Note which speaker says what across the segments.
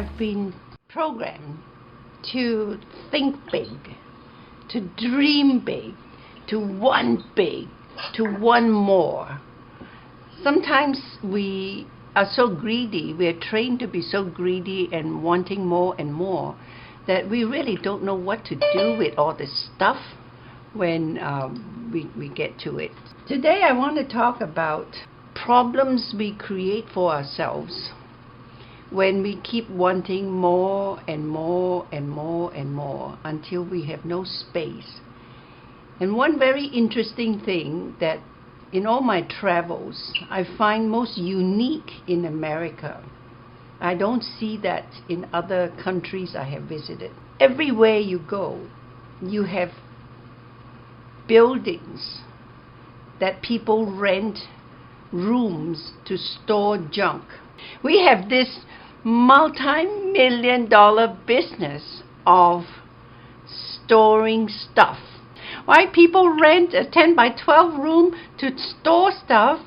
Speaker 1: have been programmed to think big, to dream big, to want big, to want more. Sometimes we are so greedy, we are trained to be so greedy and wanting more and more that we really don't know what to do with all this stuff when we get to it. Today I want to talk about problems we create for ourselves when we keep wanting more and more and more and more until we have no space. And one very interesting thing that in all my travels I find most unique in America, I don't see that in other countries I have visited. Everywhere you go, you have buildings that people rent rooms to store junk. We have this multi-million-dollar business of storing stuff. Why people rent a 10 by 12 room to store stuff,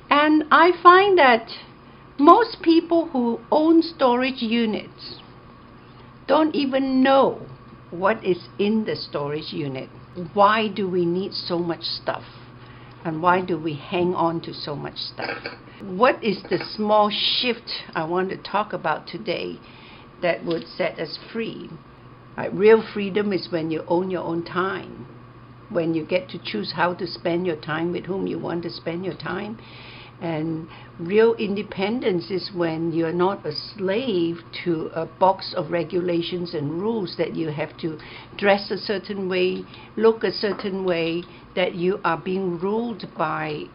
Speaker 1: and I find that most people who own storage units don't even know what is in the storage unit. Why do we need so much stuff? And why do we hang on to so much stuff? What is the small shift I want to talk about today that would set us free? Real freedom is when you own your own time, when you get to choose how to spend your time, with whom you want to spend your time. And real independence is when you're not a slave to a box of regulations and rules that you have to dress a certain way, look a certain way, that you are being ruled by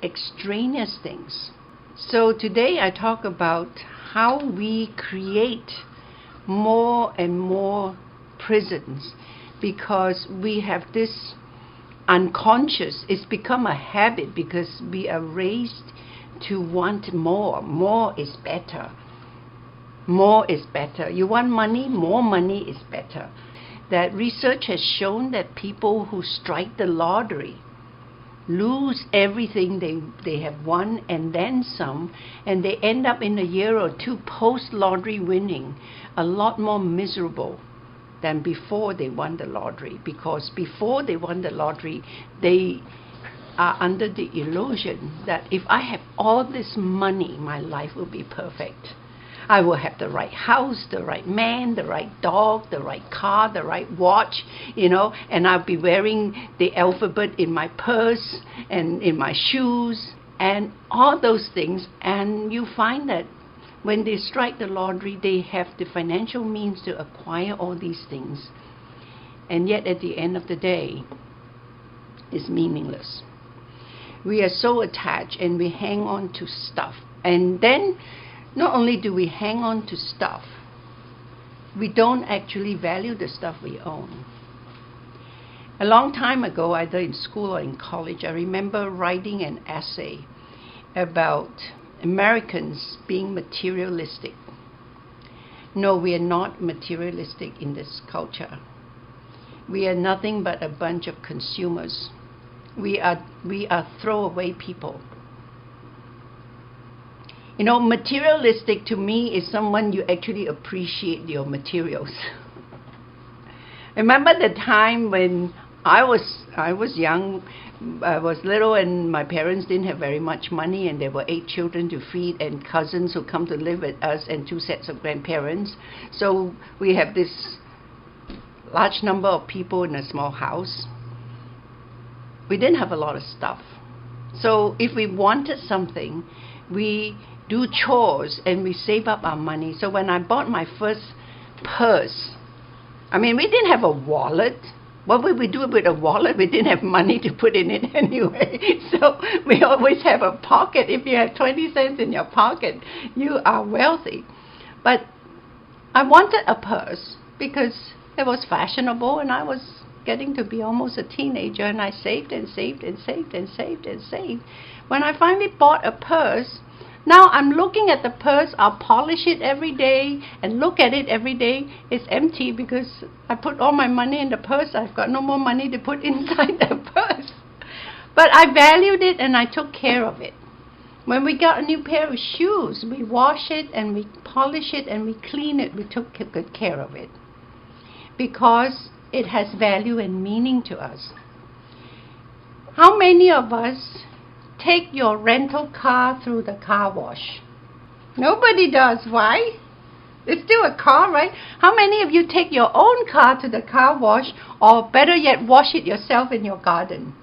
Speaker 1: extraneous things. So today I talk about how we create more and more prisons because we have this unconscious, it's become a habit because we are raised to want more. More is better. More is better. You want money? More money is better. That research has shown that people who strike the lottery lose everything they have won and then some, and they end up in a year or two post-lottery winning a lot more miserable than before they won the lottery, because before they won the lottery, they are under the illusion that if I have all this money, my life will be perfect. I will have the right house, the right man, the right dog, the right car, the right watch, and I'll be wearing the alphabet in my purse and in my shoes and all those things. And you find that when they strike the lottery, they have the financial means to acquire all these things. And yet at the end of the day, it's meaningless. We are so attached and we hang on to stuff. And then not only do we hang on to stuff, we don't actually value the stuff we own. A long time ago, either in school or in college, I remember writing an essay about Americans being materialistic. No, we are not materialistic in this culture. We are nothing but a bunch of consumers. We are throwaway people. Materialistic to me is someone you actually appreciate your materials. Remember the time when I was young, I was little, and my parents didn't have very much money, and there were 8 children to feed and cousins who come to live with us and 2 sets of grandparents. So we have this large number of people in a small house. We didn't have a lot of stuff. So if we wanted something, we do chores and we save up our money. So when I bought my first purse, we didn't have a wallet. What would we do with a wallet? We didn't have money to put in it anyway. So we always have a pocket. If you have 20 cents in your pocket, you are wealthy. But I wanted a purse because it was fashionable and I was getting to be almost a teenager, and I saved and saved and saved and saved and saved. When I finally bought a purse, now I'm looking at the purse, I'll polish it every day and look at it every day. It's empty because I put all my money in the purse. I've got no more money to put inside the purse. But I valued it and I took care of it. When we got a new pair of shoes, we wash it and we polish it and we clean it. We took good care of it because it has value and meaning to us. How many of us take your rental car through the car wash? Nobody does. Why? It's still a car, right? How many of you take your own car to the car wash, or better yet, wash it yourself in your garden?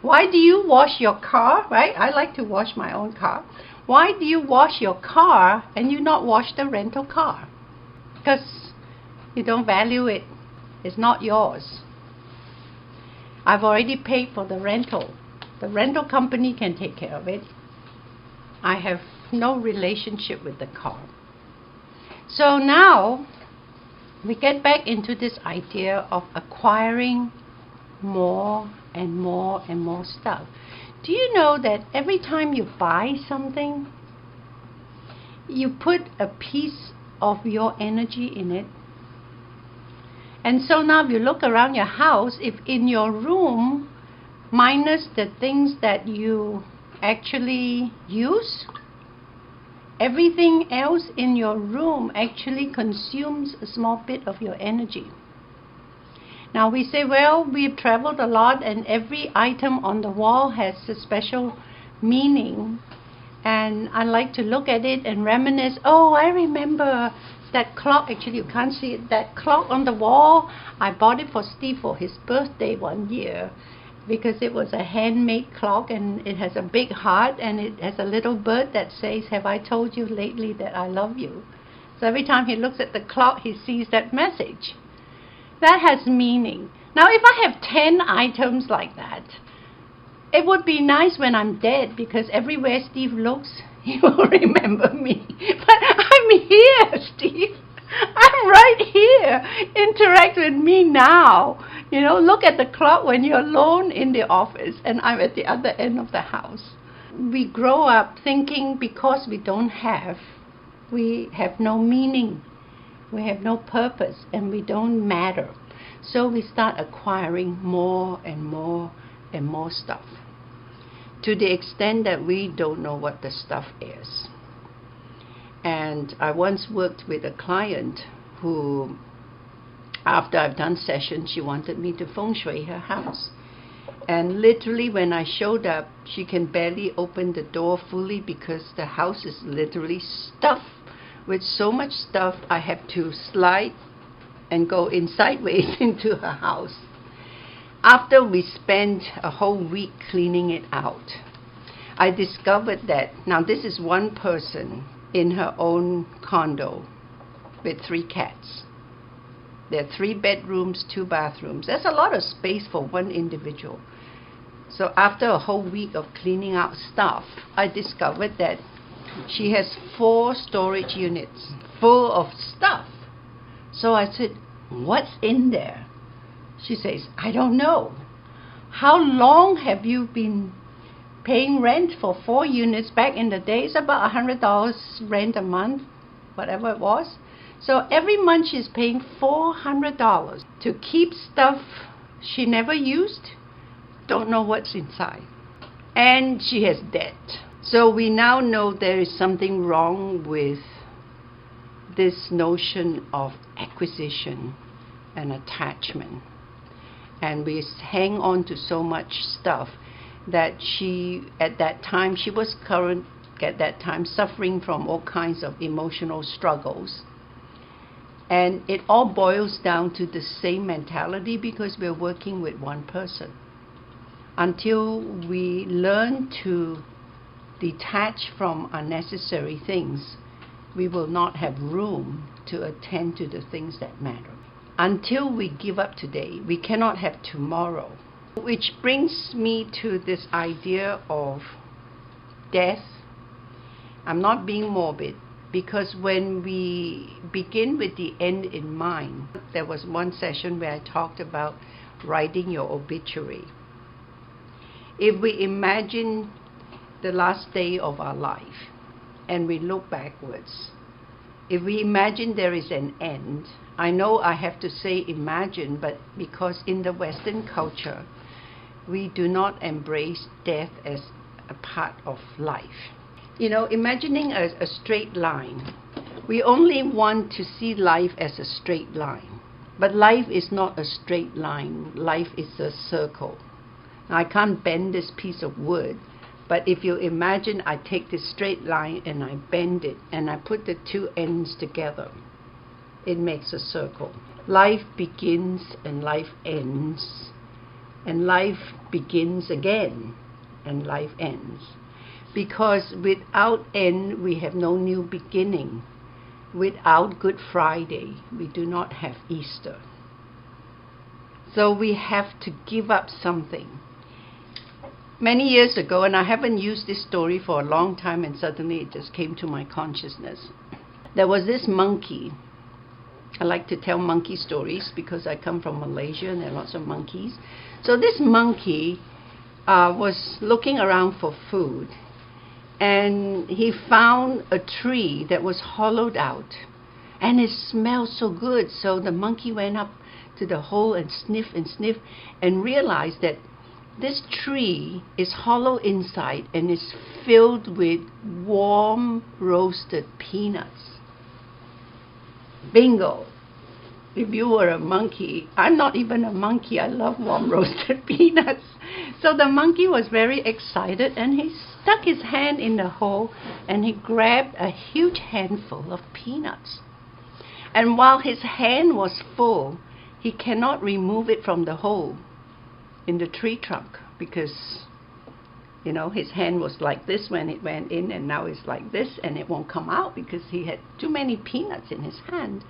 Speaker 1: Why do you wash your car, right? I like to wash my own car. Why do you wash your car and you not wash the rental car? Because you don't value it. It's not yours. I've already paid for the rental. The rental company can take care of it. I have no relationship with the car. So now we get back into this idea of acquiring more and more and more stuff. Do you know that every time you buy something, you put a piece of your energy in it? And so now if you look around your house, if in your room, minus the things that you actually use, everything else in your room actually consumes a small bit of your energy. Now we say, well, we've traveled a lot and every item on the wall has a special meaning. And I like to look at it and reminisce, oh, I remember that clock. Actually, you can't see it. That clock on the wall, I bought it for Steve for his birthday one year because it was a handmade clock and it has a big heart and it has a little bird that says, have I told you lately that I love you? So every time he looks at the clock, he sees that message. That has meaning. Now, if I have 10 items like that, it would be nice when I'm dead because everywhere Steve looks, he will remember me. But I'm here, Steve. I'm right here. Interact with me now. You know, look at the clock when you're alone in the office and I'm at the other end of the house. We grow up thinking because we don't have, we have no meaning. We have no purpose and we don't matter. So we start acquiring more and more and more stuff, to the extent that we don't know what the stuff is. And I once worked with a client who, after I've done sessions, she wanted me to feng shui her house. And literally when I showed up, she can barely open the door fully because the house is literally stuffed with so much stuff. I have to slide and go in sideways into her house. After we spent a whole week cleaning it out, I discovered that, now this is one person in her own condo with 3 cats. There are 3 bedrooms, 2 bathrooms. That's a lot of space for one individual. So after a whole week of cleaning out stuff, I discovered that she has 4 storage units full of stuff. So I said, what's in there? She says, I don't know. How long have you been paying rent for 4 units? Back in the days, about $100 rent a month, whatever it was. So every month she's paying $400 to keep stuff she never used. Don't know what's inside. And she has debt. So we now know there is something wrong with this notion of acquisition and attachment. And we hang on to so much stuff that she, at that time, she was suffering from all kinds of emotional struggles. And it all boils down to the same mentality because we're working with one person. Until we learn to detach from unnecessary things, we will not have room to attend to the things that matter. Until we give up today, we cannot have tomorrow. Which brings me to this idea of death. I'm not being morbid, because when we begin with the end in mind, there was one session where I talked about writing your obituary. If we imagine the last day of our life and we look backwards, if we imagine there is an end, I know I have to say imagine, but because in the Western culture, we do not embrace death as a part of life. You know, imagining a straight line, we only want to see life as a straight line. But life is not a straight line. Life is a circle. Now, I can't bend this piece of wood, but if you imagine I take this straight line and I bend it and I put the two ends together, it makes a circle. Life begins and life ends, and life begins again and life ends. Because without end, we have no new beginning. Without Good Friday, we do not have Easter. So we have to give up something. Many years ago, and I haven't used this story for a long time, and suddenly it just came to my consciousness. There was this monkey. I like to tell monkey stories because I come from Malaysia and there are lots of monkeys. So this monkey was looking around for food, and he found a tree that was hollowed out, and it smelled so good. So the monkey went up to the hole and sniffed and realized that this tree is hollow inside and is filled with warm roasted peanuts. Bingo! If you were a monkey, I'm not even a monkey, I love warm roasted peanuts. So the monkey was very excited, and he stuck his hand in the hole and he grabbed a huge handful of peanuts. And while his hand was full, he cannot remove it from the hole in the tree trunk, because you know, his hand was like this when it went in, and now it's like this, and it won't come out because he had too many peanuts in his hand.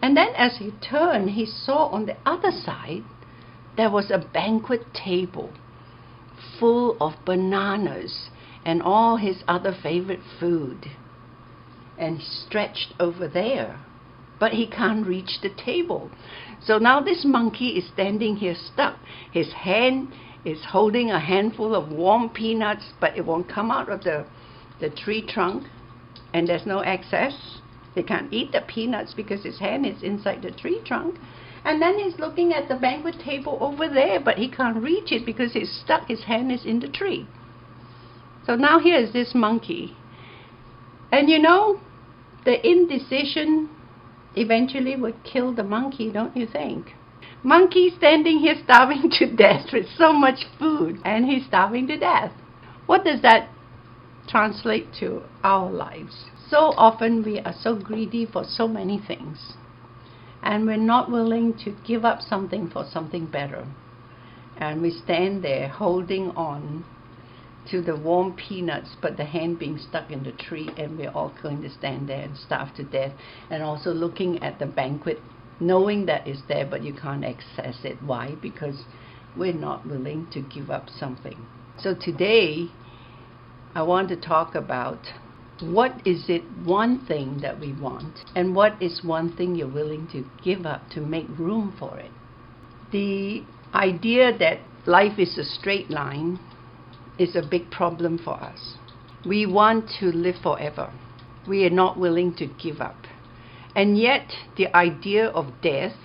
Speaker 1: And then as he turned, he saw on the other side there was a banquet table full of bananas and all his other favorite food. And he stretched over there, but he can't reach the table. So now this monkey is standing here stuck. His hand is holding a handful of warm peanuts, but it won't come out of the tree trunk, and there's no access. He can't eat the peanuts because his hand is inside the tree trunk. And then he's looking at the banquet table over there, but he can't reach it because he's stuck. His hand is in the tree. So now here is this monkey. And you know, the indecision eventually would kill the monkey, don't you think? Monkey standing here starving to death with so much food, and he's starving to death. What does that translate to our lives? So often we are so greedy for so many things, and we're not willing to give up something for something better. And we stand there holding on to the warm peanuts, but the hand being stuck in the tree, and we're all going to stand there and starve to death. And also looking at the banquet, knowing that it's there, but you can't access it. Why? Because we're not willing to give up something. So today, I want to talk about what is it one thing that we want, and what is one thing you're willing to give up to make room for it. The idea that life is a straight line is a big problem for us. We want to live forever. We are not willing to give up. And yet the idea of death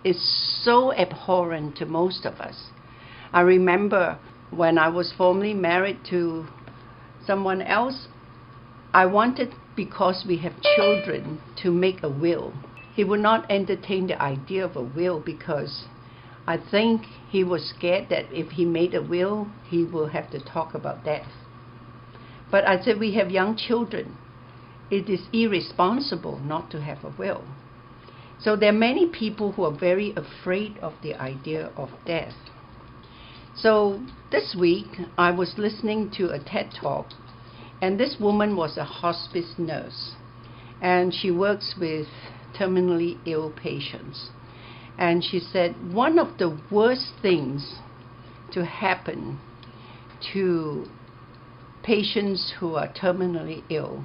Speaker 1: is so abhorrent to most of us. I remember when I was formerly married to someone else, I wanted, because we have children, to make a will. He would not entertain the idea of a will because I think he was scared that if he made a will, he will have to talk about death. But I said, we have young children. It is irresponsible not to have a will. So there are many people who are very afraid of the idea of death. So this week, I was listening to a TED Talk, and this woman was a hospice nurse, and she works with terminally ill patients. And she said one of the worst things to happen to patients who are terminally ill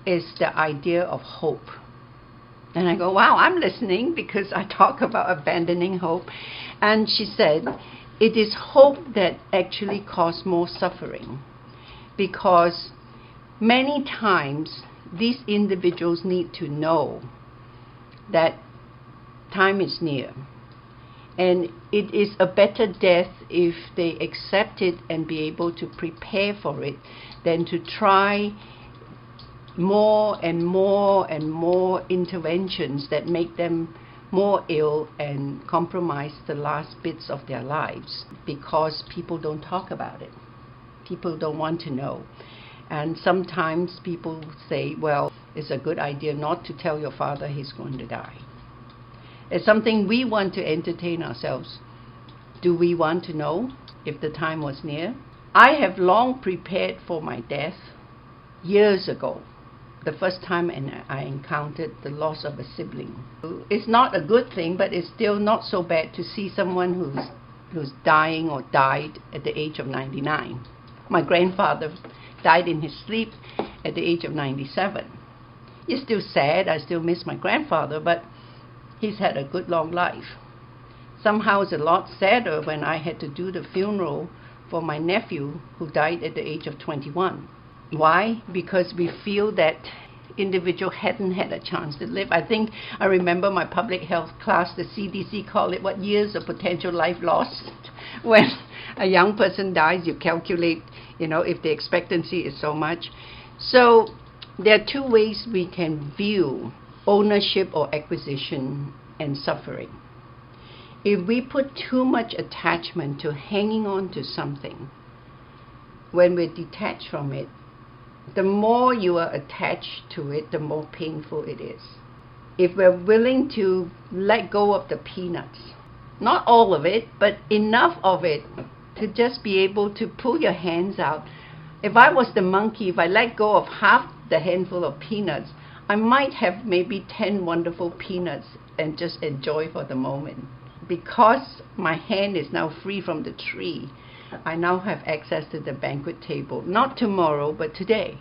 Speaker 1: is the idea of hope. And I go, wow, I'm listening, because I talk about abandoning hope. And she said, it is hope that actually causes more suffering, because many times these individuals need to know that time is near, And it is a better death if they accept it and be able to prepare for it than to try more and more and more interventions that make them more ill and compromise the last bits of their lives, because people don't talk about it. People don't want to know. And sometimes people say, well, it's a good idea not to tell your father he's going to die. It's something we want to entertain ourselves. Do we want to know if the time was near? I have long prepared for my death years ago. The first time I encountered the loss of a sibling. It's not a good thing, but it's still not so bad to see someone who's dying or died at the age of 99. My grandfather died in his sleep at the age of 97. It's still sad, I still miss my grandfather, but he's had a good long life. Somehow it's a lot sadder when I had to do the funeral for my nephew who died at the age of 21. Why? Because we feel that individual hadn't had a chance to live. I remember my public health class, the CDC called it, what years of potential life lost. When a young person dies, you calculate, if the expectancy is so much. So there are two ways we can view ownership or acquisition and suffering. If we put too much attachment to hanging on to something, when we're detached from it, the more you are attached to it, the more painful it is. If we're willing to let go of the peanuts, not all of it, but enough of it to just be able to pull your hands out. If I was the monkey, if I let go of half the handful of peanuts, I might have maybe 10 wonderful peanuts and just enjoy for the moment. Because my hand is now free from the tree, I now have access to the banquet table. Not tomorrow, but today.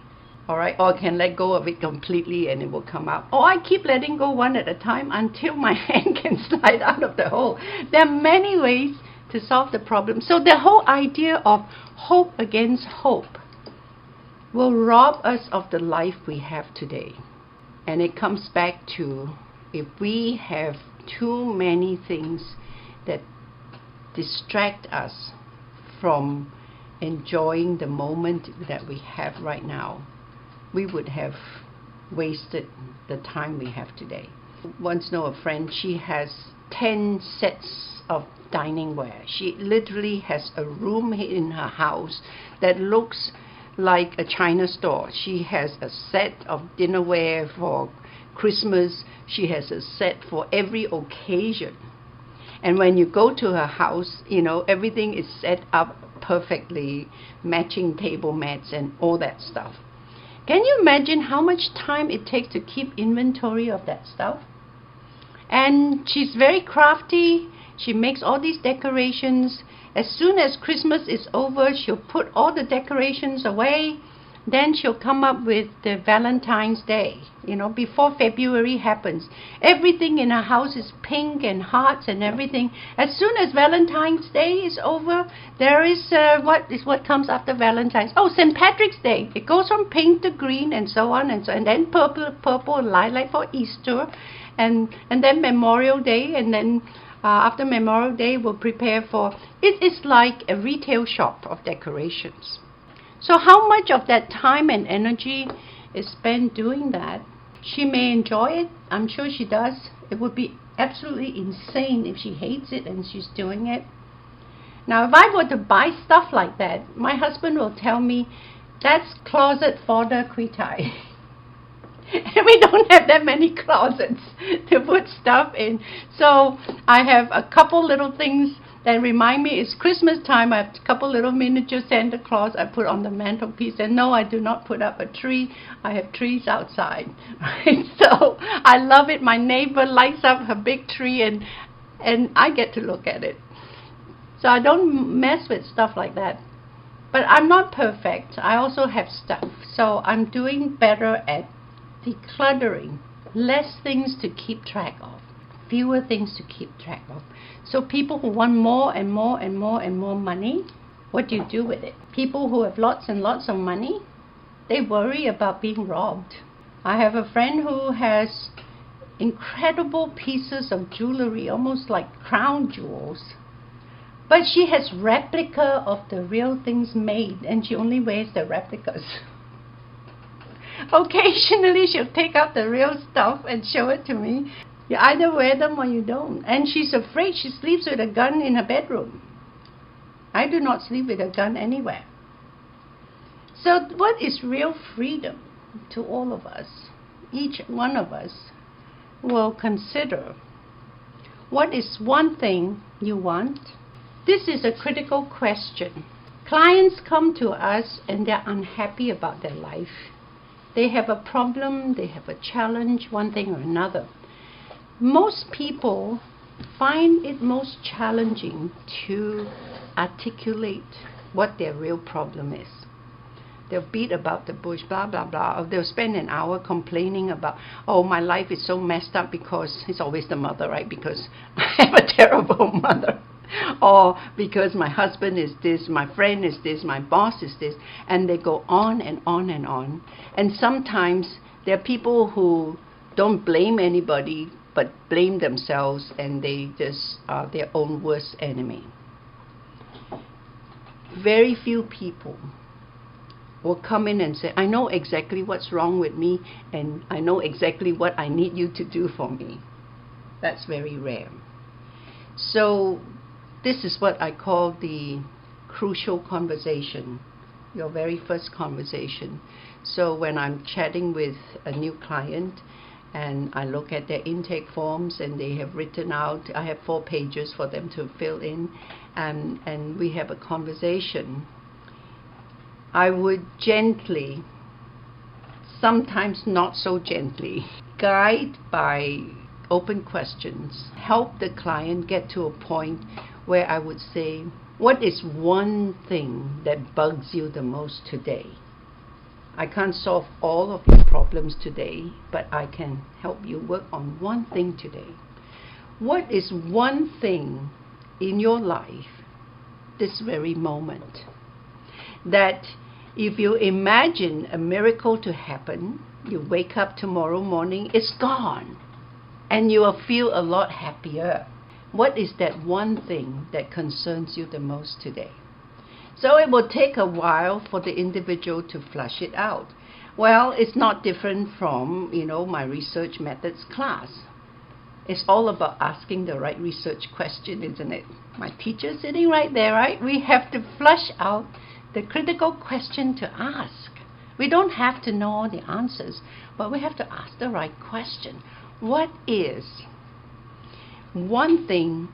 Speaker 1: All right? Or I can let go of it completely and it will come out. Or I keep letting go one at a time until my hand can slide out of the hole. There are many ways to solve the problem. So the whole idea of hope against hope will rob us of the life we have today. And it comes back to, if we have too many things that distract us from enjoying the moment that we have right now, we would have wasted the time we have today. Once know a friend, she has 10 sets of dining ware. She literally has a room in her house that looks like a China store. She has a set of dinnerware for Christmas. She has a set for every occasion. And when you go to her house, everything is set up perfectly, matching table mats and all that stuff. Can you imagine how much time it takes to keep inventory of that stuff? And she's very crafty. She makes all these decorations. As soon as Christmas is over, she'll put all the decorations away. Then she'll come up with the Valentine's Day, before February happens. Everything in her house is pink and hearts and everything. As soon as Valentine's Day is over, there is what comes after Valentine's? Oh, St. Patrick's Day. It goes from pink to green and so on and so on. And then purple and lilac for Easter. And then Memorial Day. And then after Memorial Day, we'll prepare for... It is like a retail shop of decorations. So how much of that time and energy is spent doing that? She may enjoy it. I'm sure she does. It would be absolutely insane if she hates it and she's doing it. Now, if I were to buy stuff like that, my husband will tell me, that's closet fodder quitai. And we don't have that many closets to put stuff in. So I have a couple little things that remind me it's Christmas time. I have a couple little miniature Santa Claus I put on the mantelpiece. And no, I do not put up a tree. I have trees outside. Right? So I love it. My neighbor lights up her big tree and I get to look at it. So I don't mess with stuff like that. But I'm not perfect. I also have stuff. So I'm doing better at decluttering. Less things to keep track of. Fewer things to keep track of. So people who want more and more and more and more money, what do you do with it? People who have lots and lots of money, they worry about being robbed. I have a friend who has incredible pieces of jewelry, almost like crown jewels. But she has replica of the real things made, and she only wears the replicas. Occasionally she'll take out the real stuff and show it to me. You either wear them or you don't. And she's afraid. She sleeps with a gun in her bedroom. I do not sleep with a gun anywhere. So what is real freedom to all of us? Each one of us will consider, what is one thing you want? This is a critical question. Clients come to us and they're unhappy about their life. They have a problem, they have a challenge, one thing or another. Most people find it most challenging to articulate what their real problem is. They'll beat about the bush, blah, blah, blah. Or they'll spend an hour complaining about, oh, my life is so messed up because, it's always the mother, right? Because I have a terrible mother. Or because my husband is this, my friend is this, my boss is this. And they go on and on and on. And sometimes there are people who don't blame anybody, but blame themselves, and they just are their own worst enemy. Very few people will come in and say, I know exactly what's wrong with me, and I know exactly what I need you to do for me. That's very rare. So this is what I call the crucial conversation, your very first conversation. So when I'm chatting with a new client, and I look at their intake forms, and they have written out, I have 4 pages for them to fill in, and we have a conversation. I would gently, sometimes not so gently, guide by open questions, help the client get to a point where I would say, what is one thing that bugs you the most today? I can't solve all of your problems today, but I can help you work on one thing today. What is one thing in your life, this very moment, that if you imagine a miracle to happen, you wake up tomorrow morning, it's gone, and you will feel a lot happier? What is that one thing that concerns you the most today? So it will take a while for the individual to flush it out. Well, it's not different from, my research methods class. It's all about asking the right research question, isn't it? My teacher's sitting right there, right? We have to flush out the critical question to ask. We don't have to know all the answers, but we have to ask the right question. What is one thing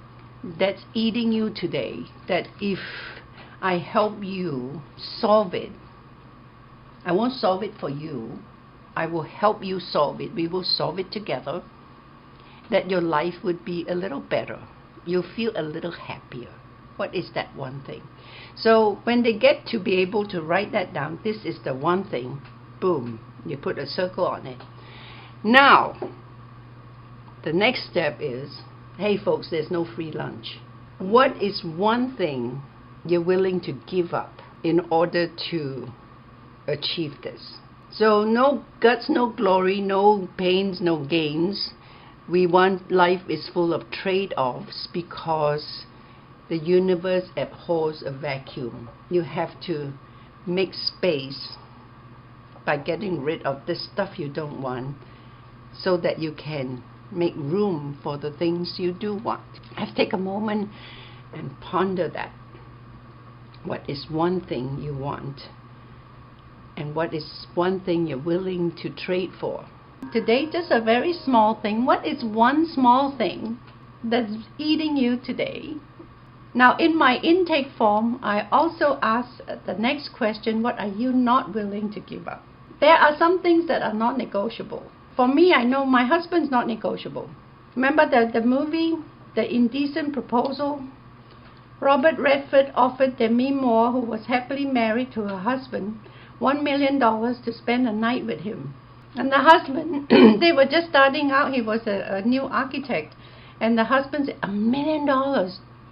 Speaker 1: that's eating you today that if I help you solve it, I won't solve it for you, I will help you solve it, we will solve it together, that your life would be a little better, you'll feel a little happier. What is that one thing? So when they get to be able to write that down, this is the one thing, boom, you put a circle on it. Now, the next step is, hey folks, there's no free lunch. What is one thing you're willing to give up in order to achieve this? So no guts, no glory, no pains, no gains. We want, life is full of trade-offs because the universe abhors a vacuum. You have to make space by getting rid of the stuff you don't want so that you can make room for the things you do want. Let's take a moment and ponder that. What is one thing you want? And what is one thing you're willing to trade for? Today, just a very small thing. What is one small thing that's eating you today? Now, in my intake form, I also ask the next question, what are you not willing to give up? There are some things that are not negotiable. For me, I know my husband's not negotiable. Remember the movie, The Indecent Proposal? Robert Redford offered Demi Moore, who was happily married to her husband, $1 million to spend a night with him. And the husband, they were just starting out, he was a new architect. And the husband said, $1 million,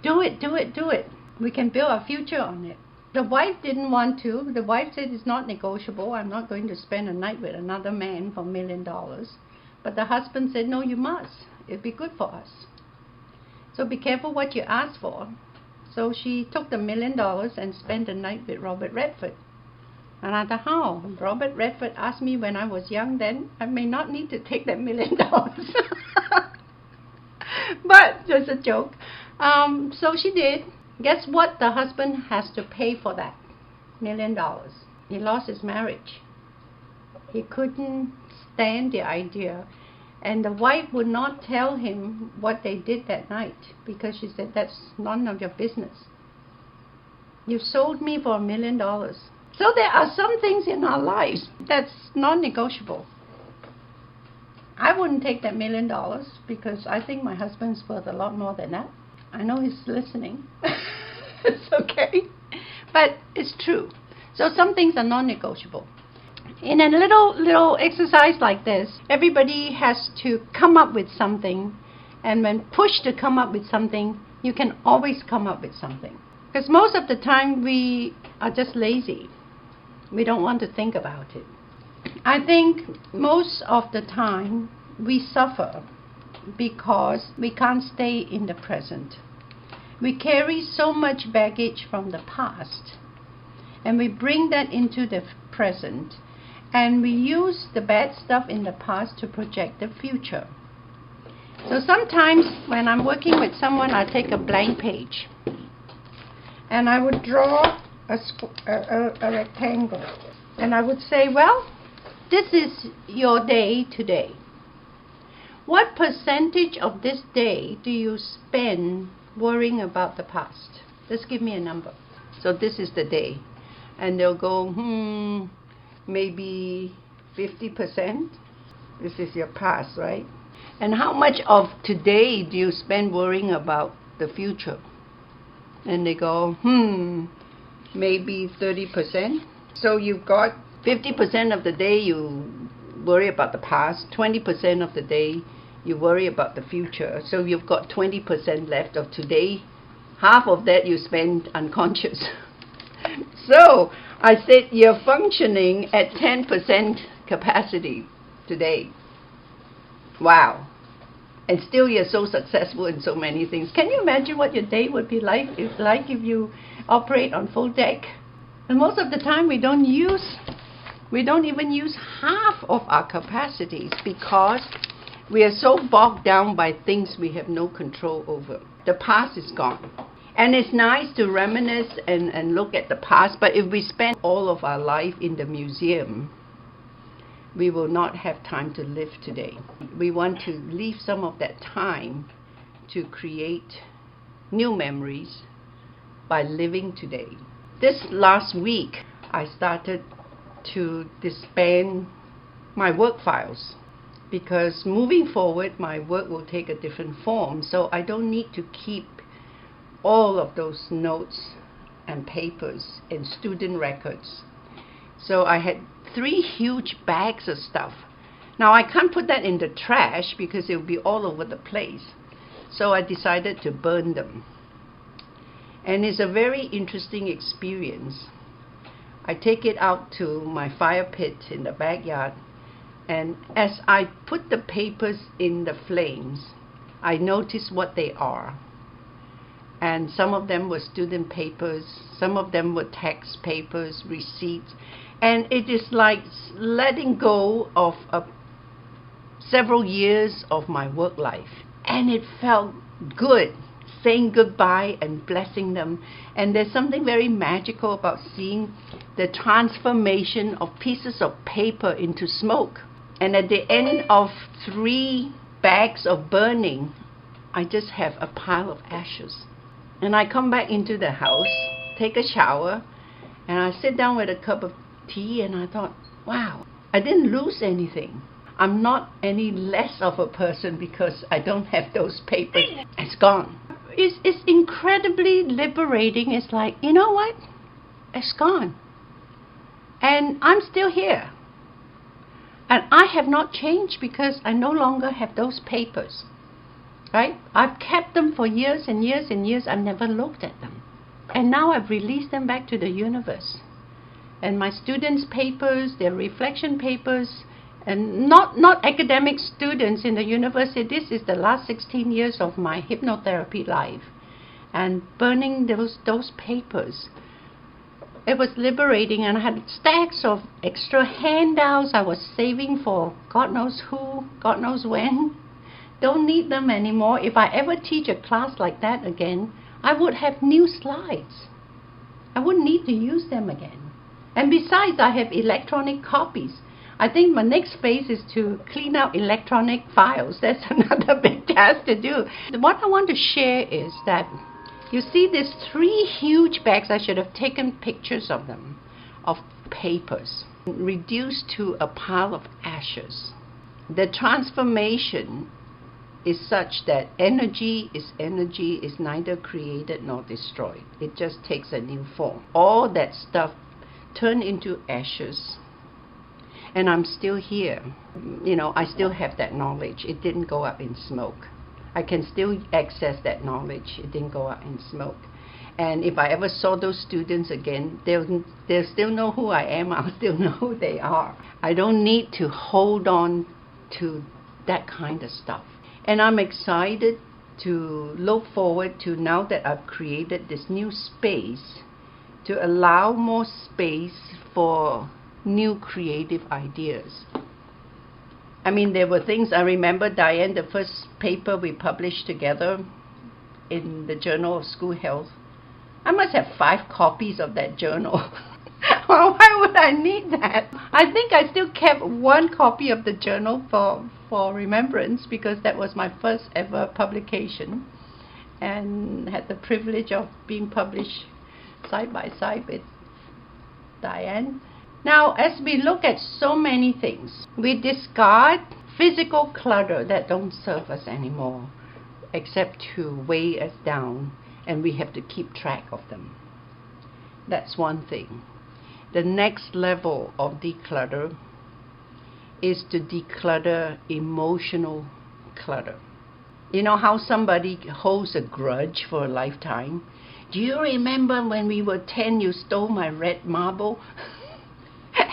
Speaker 1: do it, do it, do it. We can build our future on it. The wife didn't want to. The wife said it's not negotiable. I'm not going to spend a night with another man for $1 million. But the husband said, no, you must. It'd be good for us. So be careful what you ask for. So she took the $1 million and spent the night with Robert Redford. And I thought, how? Robert Redford asked me when I was young then, I may not need to take that $1 million. But just a joke. So she did. Guess what? The husband has to pay for that $1 million. He lost his marriage. He couldn't stand the idea. And the wife would not tell him what they did that night because she said, that's none of your business. You sold me for $1 million. So there are some things in our lives that's non-negotiable. I wouldn't take that $1 million because I think my husband's worth a lot more than that. I know he's listening. It's okay. But it's true. So some things are non-negotiable. In a little exercise like this, everybody has to come up with something. And when pushed to come up with something, you can always come up with something. Because most of the time we are just lazy. We don't want to think about it. I think most of the time we suffer because we can't stay in the present. We carry so much baggage from the past, and we bring that into the present, and we use the bad stuff in the past to project the future. So sometimes when I'm working with someone, I take a blank page and I would draw a rectangle, and I would say, well, this is your day today. What percentage of this day do you spend worrying about the past? Just give me a number. So this is the day. And they'll go, maybe 50%. This is your past, right? And how much of today do you spend worrying about the future? And they go, maybe 30%. So you've got 50% of the day you worry about the past, 20% of the day you worry about the future. So you've got 20% left of today. Half of that you spend unconscious. So I said you're functioning at 10% capacity today. Wow. And still you're so successful in so many things. Can you imagine what your day would be like if you operate on full deck? And most of the time we don't even use half of our capacities because we are so bogged down by things we have no control over. The past is gone. And it's nice to reminisce and look at the past, but if we spend all of our life in the museum, we will not have time to live today. We want to leave some of that time to create new memories by living today. This last week, I started to disband my work files because moving forward, my work will take a different form. So I don't need to keep all of those notes and papers and student records. So I had 3 huge bags of stuff. Now I can't put that in the trash because it will be all over the place. So I decided to burn them. And it's a very interesting experience. I take it out to my fire pit in the backyard, and as I put the papers in the flames, I notice what they are. And some of them were student papers, some of them were tax papers, receipts, and it is like letting go of several years of my work life. And it felt good saying goodbye and blessing them. And there's something very magical about seeing the transformation of pieces of paper into smoke. And at the end of 3 bags of burning, I just have a pile of ashes. And I come back into the house, take a shower, and I sit down with a cup of tea, and I thought, wow, I didn't lose anything. I'm not any less of a person because I don't have those papers. It's gone. It's incredibly liberating. It's like, you know what? It's gone. And I'm still here. And I have not changed because I no longer have those papers. Right? I've kept them for years and years and years. I've never looked at them. And now I've released them back to the universe. And my students' papers, their reflection papers, And not academic students in the university. This is the last 16 years of my hypnotherapy life. And burning those papers, it was liberating, and I had stacks of extra handouts I was saving for God knows who, God knows when. Don't need them anymore. If I ever teach a class like that again, I would have new slides. I wouldn't need to use them again. And besides, I have electronic copies. I think my next phase is to clean out electronic files. That's another big task to do. What I want to share is that you see these 3 huge bags. I should have taken pictures of them, of papers, reduced to a pile of ashes. The transformation is such that energy is neither created nor destroyed. It just takes a new form. All that stuff turned into ashes. And I'm still here. I still have that knowledge. It didn't go up in smoke. I can still access that knowledge. It didn't go up in smoke. And if I ever saw those students again, they'll still know who I am. I'll still know who they are. I don't need to hold on to that kind of stuff. And I'm excited to look forward to, now that I've created this new space, to allow more space for new creative ideas. I mean, there were things, I remember, Diane, the first paper we published together in the Journal of School Health, I must have 5 copies of that journal. Well, why would I need that? I think I still kept 1 copy of the journal for remembrance, because that was my first ever publication, and had the privilege of being published side by side with Diane. Now, as we look at so many things, we discard physical clutter that don't serve us anymore, except to weigh us down, and we have to keep track of them. That's one thing. The next level of declutter is to declutter emotional clutter. You know how somebody holds a grudge for a lifetime? Do you remember when we were 10, you stole my red marble?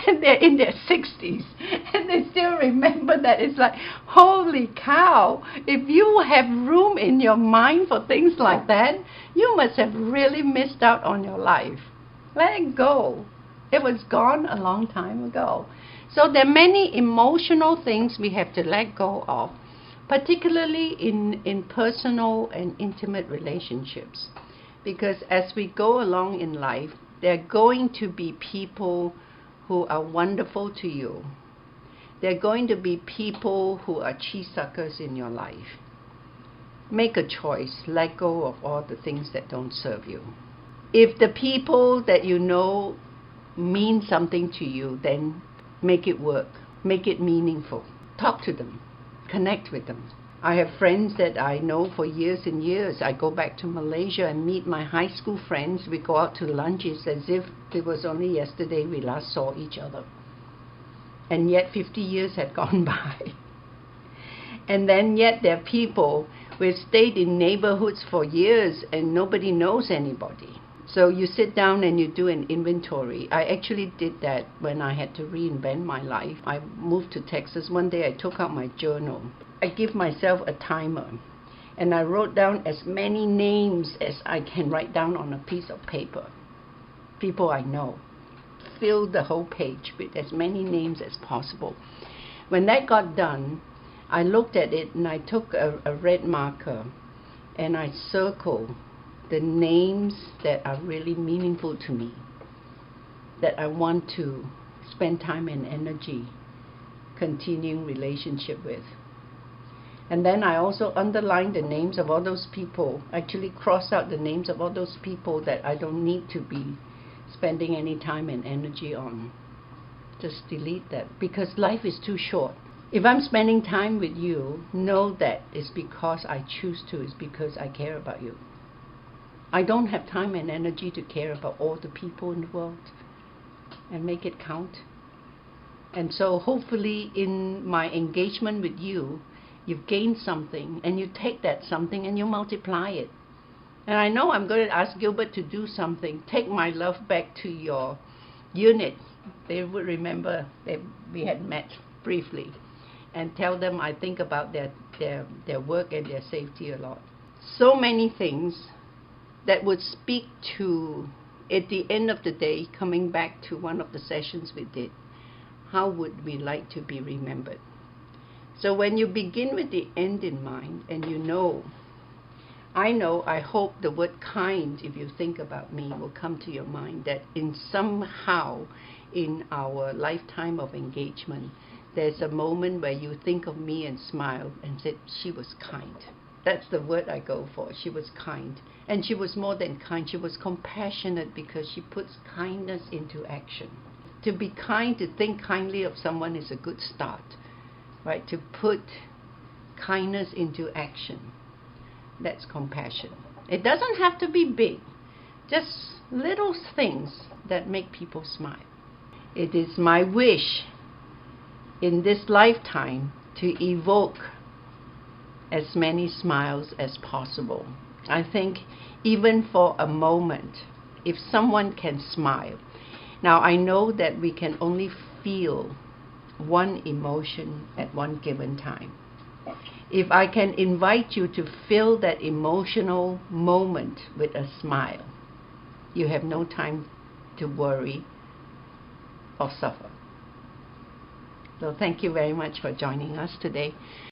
Speaker 1: And they're in their 60s, and they still remember that. It's like, holy cow, if you have room in your mind for things like that, you must have really missed out on your life. Let it go. It was gone a long time ago. So there are many emotional things we have to let go of, particularly in personal and intimate relationships. Because as we go along in life, there are going to be people who are wonderful to you. There are going to be people who are cheese suckers in your life. Make a choice. Let go of all the things that don't serve you. If the people that you know mean something to you, then make it work. Make it meaningful. Talk to them. Connect with them. I have friends that I know for years and years. I go back to Malaysia and meet my high school friends. We go out to lunches as if it was only yesterday we last saw each other. And yet 50 years had gone by. And then yet there are people who have stayed in neighborhoods for years and nobody knows anybody. So you sit down and you do an inventory. I actually did that when I had to reinvent my life. I moved to Texas. One day I took out my journal. I give myself a timer, and I wrote down as many names as I can write down on a piece of paper. People I know. Filled the whole page with as many names as possible. When that got done, I looked at it and I took a red marker and I circled the names that are really meaningful to me, that I want to spend time and energy continuing relationship with. And then I also underlined the names of all those people, actually cross out the names of all those people that I don't need to be spending any time and energy on. Just delete that, because life is too short. If I'm spending time with you, know that it's because I choose to, it's because I care about you. I don't have time and energy to care about all the people in the world and make it count. And so hopefully in my engagement with you, you've gained something, and you take that something and you multiply it. And I know I'm going to ask Gilbert to do something. Take my love back to your unit. They would remember that we had met briefly and tell them I think about their work and their safety a lot. So many things that would speak to, at the end of the day, coming back to one of the sessions we did, how would we like to be remembered? So when you begin with the end in mind, and I hope the word kind, if you think about me, will come to your mind, that in somehow in our lifetime of engagement, there's a moment where you think of me and smile and said, she was kind. That's the word I go for. She was kind. And she was more than kind. She was compassionate because she puts kindness into action. To be kind, to think kindly of someone is a good start, right? To put kindness into action, that's compassion. It doesn't have to be big, just little things that make people smile. It is my wish in this lifetime to evoke as many smiles as possible. I think even for a moment, if someone can smile. Now I know that we can only feel one emotion at one given time. If I can invite you to fill that emotional moment with a smile, you have no time to worry or suffer. So thank you very much for joining us today.